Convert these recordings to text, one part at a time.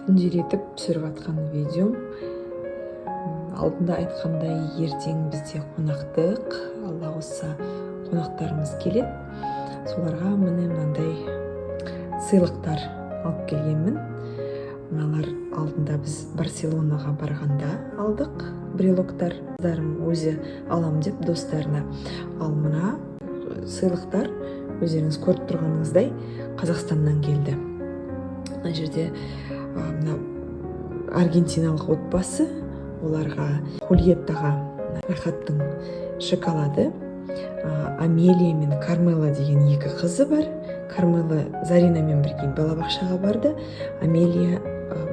күнделетіп түсіріп жатқан видеом. Алдында айтқандай, ертең бізде қонақтық, Алла қаласа қонақтарымыз келеді. Соларға міне мынандай сыйлықтар алып келгенмін. Мыналар алдында біз Барселонаға барғанда алдық брелоктар. Қыздарым өзі алам деп достарына. Ал мына сыйлықтар өздеріңіз көріп тұрғаныңыздай Қазақстаннан келді. Мына жерде мына аргентиналық отбасы, оларға Хульеттаға Рахаттың шоколады, Амелия мен Кармела деген екі қызы бар. Кармела Заринамен бірге балабақшаға барды. Амелия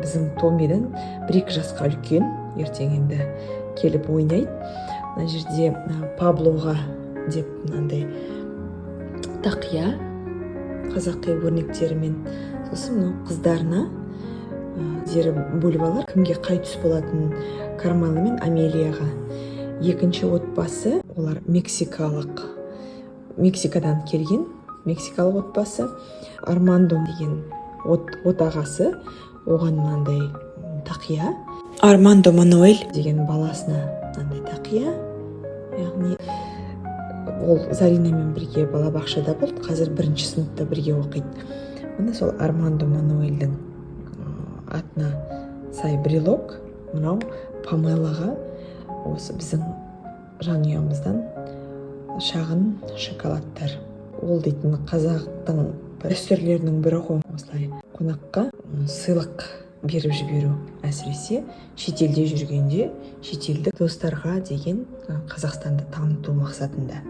біздің Томидан 1-2 жасқа үлкен, ертең енді келіп ойнайды. Мына жерде Паблоға деп мынандай тақия қазақи өрнектерімен. Сосын мынау қыздарына зері бөліп алар, кімге қай түс болатын Кармела мен Амелияға. Екінші отбасы, олар Мексикадан келген, мексикалық отбасы. Армандо деген отағасы, оған мынандай тақия. Армандо Мануэль деген баласына мынандай тақия. Яғни ол Заринамен бірге балабақшада болды, қазір 1-ші сыныпта бірге оқиды. Міне сол Армандо Мануэльдің атына сай брелок. Мынау Памелаға осы біздің жанұямыздан шағын шоколадтар. Ол дейтін қазақтың дәстүрлерінің бірі ғой, осылай қонаққа сыйлық беріп жіберу. Әсіресе шетелде жүргенде шетелдік достарға деген Қазақстанды таныту мақсатында.